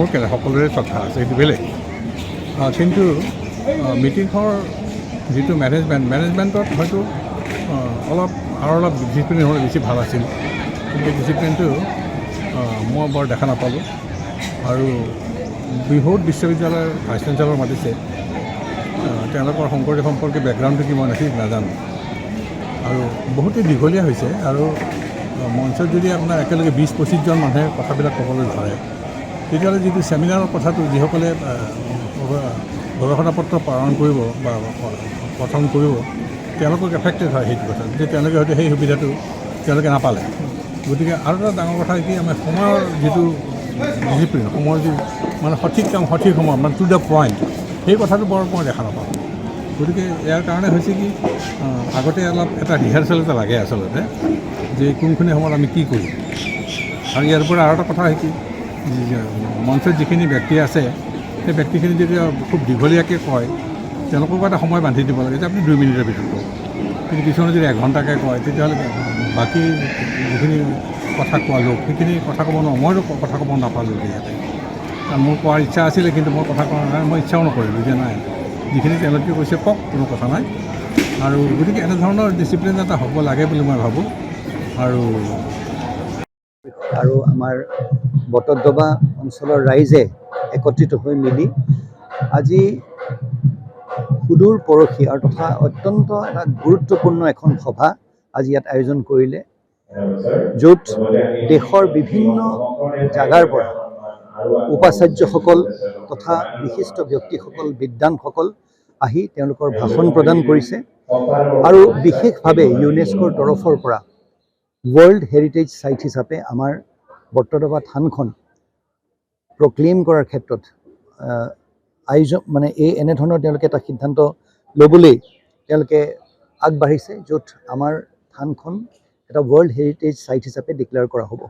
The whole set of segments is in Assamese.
মোৰ সকলোৰে শ্ৰদ্ধা আছে, সেইটো বেলেগ। কিন্তু মিটিংখনৰ যিটো মেনেজমেণ্টত হয়তো অলপ ডিচিপ্লিন হ'লে বেছি ভাল আছিল, কিন্তু এই ডিচিপ্লিনটো মই বৰ দেখা নাপালোঁ। আৰু বৃহৎ বিশ্ববিদ্যালয়ৰ ভাইচ চেঞ্চেলৰ মাতিছে, তেওঁলোকৰ শংকৰদেৱ সম্পৰ্কে বেকগ্ৰাউণ্ডটো কি মই নাজানো, আৰু বহুতেই দীঘলীয়া হৈছে। আৰু মঞ্চত যদি আপোনাৰ একেলগে 20-25জন মানুহে কথাবিলাক ক'বলৈ ধৰে, তেতিয়াহ'লে যিটো ছেমিনাৰৰ কথাটো যিসকলে গৱেষণা পত্ৰ প্ৰেৰণ কৰিব বা পঠন কৰিব, তেওঁলোকক এফেক্টেড হয় সেইটো কথা, যে তেওঁলোকে হয়তো সেই সুবিধাটো তেওঁলোকে নাপালে। গতিকে আৰু এটা ডাঙৰ কথা কি, আমাৰ সময়ৰ যিটো ডিচিপ্লিন, সময়ৰ যি মানে সঠিক কাম সঠিক সময়, মানে টু দ্য পইণ্ট, সেই কথাটো বৰ মই দেখা নাপাওঁ। গতিকে ইয়াৰ কাৰণে হৈছে কি, আগতে অলপ এটা ৰিহাৰ্চেল এটা লাগে আচলতে, যে কোনখিনি সময়ত আমি কি কৰিম। আৰু ইয়াৰ পৰা আৰু এটা কথা হয় কি, মঞ্চত যিখিনি ব্যক্তি আছে, সেই ব্যক্তিখিনি যদি খুব দীঘলীয়াকৈ কয়, তেওঁলোককো এটা সময় বান্ধি দিব লাগে যে আপুনি 2 মিনিটৰ ভিতৰত কওক। কিন্তু কিছুমানে যদি 1 ঘণ্টাকৈ কয়, তেতিয়াহ'লে বাকী যিখিনি কথা কোৱা লোক, সেইখিনি কথা ক'ব নোৱাৰোঁ। মইতো কথা ক'ব নাপালোঁ ইয়াতে, কাৰণ মোৰ কোৱাৰ ইচ্ছা আছিলে, কিন্তু মই কথা কোৱা নাই, মই ইচ্ছাও নকৰিলোঁ যে নাই, যিখিনি তেওঁলোকে কৈছে কওক, কোনো কথা নাই। আৰু গতিকে এনেধৰণৰ ডিচিপ্লিন এটা হ'ব লাগে বুলি মই ভাবোঁ। আৰু আমাৰ বটদ্ৰৱা অঞ্চলৰ ৰাইজে একত্ৰিত হৈ মিলি আজি সুদূৰ পৰহি আৰু তথা অত্যন্ত এটা গুৰুত্বপূৰ্ণ এখন সভা আজি ইয়াত আয়োজন কৰিলে, য'ত দেশৰ বিভিন্ন জাগাৰ পৰা উপাচাৰ্যসকল তথা বিশিষ্ট ব্যক্তিসকল, বিদ্বানসকল আহি তেওঁলোকৰ ভাষণ প্ৰদান কৰিছে। আৰু বিশেষভাৱে ইউনেস্কোৰ তৰফৰ পৰা ৱৰ্ল্ড হেৰিটেজ চাইট হিচাপে আমাৰ বটদ্ৰৱা থানখন প্ৰক্লেইম কৰাৰ ক্ষেত্ৰত এনেধৰণৰ তেওঁলোকে এটা সিদ্ধান্ত ল'বলৈ তেওঁলোকে আগবাঢ়িছে, য'ত আমাৰ থানখন এটা ৱৰ্ল্ড হেৰিটেজ চাইট হিচাপে ডিক্লেয়াৰ কৰা হ'ব।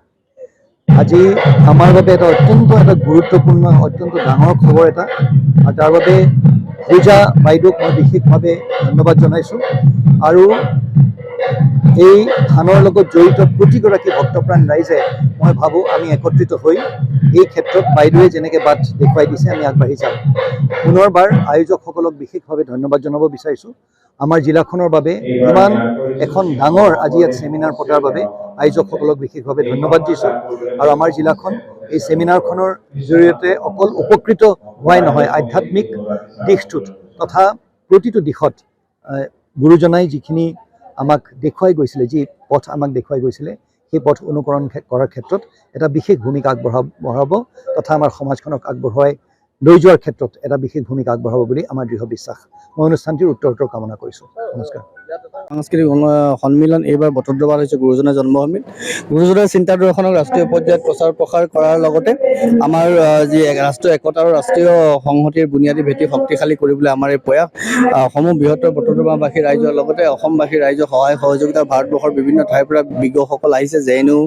আজি আমাৰ বাবে এটা অত্যন্ত গুৰুত্বপূৰ্ণ, অত্যন্ত ডাঙৰ খবৰ এটা, আৰু তাৰ বাবে পূজা বাইদেউক মই বিশেষভাৱে ধন্যবাদ জনাইছোঁ। আৰু এই থানৰ লগত জড়িত প্ৰতিগৰাকী ভক্তপ্ৰাণ ৰাইজে মই ভাবোঁ আমি একত্ৰিত হৈ এই ক্ষেত্ৰত বাইদেৱে যেনেকৈ বাট দেখুৱাই দিছে, আমি আগবাঢ়ি যাম। পুনৰবাৰ আয়োজকসকলক বিশেষভাৱে ধন্যবাদ জনাব বিচাৰিছোঁ। আমাৰ জিলাখনৰ বাবে ইমান এখন ডাঙৰ আজি ইয়াত ছেমিনাৰ পতাৰ বাবে আয়োজকসকলক বিশেষভাৱে ধন্যবাদ দিছোঁ। আৰু আমাৰ জিলাখন এই ছেমিনাৰখনৰ জৰিয়তে অকল উপকৃত হোৱাই নহয়, আধ্যাত্মিক দিশটোত তথা প্ৰতিটো দিশত গুৰুজনাই যিখিনি আমাক দেখুৱাই গৈছিলে, যি পথ আমাক দেখুৱাই গৈছিলে, সেই পথ অনুকৰণ কৰাৰ ক্ষেত্ৰত এটা বিশেষ ভূমিকা আগবঢ়াব তথা আমাৰ সমাজখনক আগবঢ়াই লৈ যোৱাৰ ক্ষেত্ৰত এটা বিশেষ ভূমিকা আগবঢ়াব বুলি আমাৰ দৃঢ় বিশ্বাস। মই অনুষ্ঠানটিৰ উত্তৰ কামনা কৰিছোঁ। নমস্কাৰ। সাংস্কৃতিক সন্মিলন এইবাৰ বটদ্ৰৱাত হৈছে গুৰুজনাৰ জন্মভূমিত। গুৰুজনাৰ চিন্তা দৰ্শনক ৰাষ্ট্ৰীয় পৰ্যায়ত প্ৰচাৰ প্ৰসাৰ কৰাৰ লগতে আমাৰ যি ৰাষ্ট্ৰীয় একতা আৰু ৰাষ্ট্ৰীয় সংহতিৰ বুনিয়াদী ভেটি শক্তিশালী কৰিবলৈ আমাৰ এই প্ৰয়াস। সমূহ বৃহত্তৰ বটদ্ৰৱাবাসী ৰাইজৰ লগতে অসমবাসী ৰাইজৰ সহায় সহযোগিতা ভাৰতবৰ্ষৰ বিভিন্ন ঠাইৰ পৰা বিজ্ঞসকল আহিছে। JNU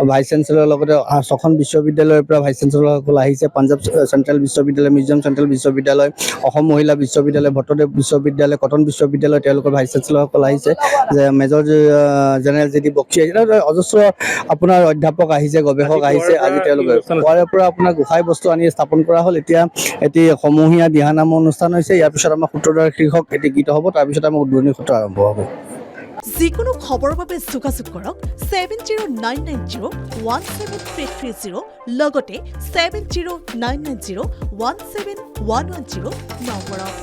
ভাইচ চেঞ্চেলৰ লগতে 6খন বিশ্ববিদ্যালয়ৰ পৰা ভাইচ চেঞ্চেলৰসকল আহিছে। পাঞ্জাৱ চেণ্ট্ৰেল বিশ্ববিদ্যালয়, মিজোৰাম চেণ্ট্ৰেল বিশ্ববিদ্যালয়, অসম মহিলা বিশ্ববিদ্যালয়, ভট্টদেৱ বিশ্ববিদ্যালয়, কটন বিশ্ববিদ্যালয়, তেওঁলোকৰ ভাইচ চেঞ্চেলৰসকল আহিছে। যে মেজৰ জেনেৰেল JD বক্সী আহিছে, অজস্ৰ আপোনাৰ অধ্যাপক আহিছে, গৱেষক আহিছে। আজি তেওঁলোকে পুৱাৰে পৰা আপোনাৰ গোসাই বস্তু আনি স্থাপন কৰা হ'ল। এতিয়া এটি সমূহীয়া দিহানাম অনুষ্ঠান হৈছে। ইয়াৰ পিছত আমাৰ সূত্ৰধাৰ শীৰ্ষক এটি গীত হ'ব, তাৰপিছত আমাৰ উদ্বোধনী সূত্ৰ আৰম্ভ হ'ব। যিকোনো খবৰৰ বাবে যোগাযোগ কৰক 7099017330 লগতে 7099017110 নম্বৰত।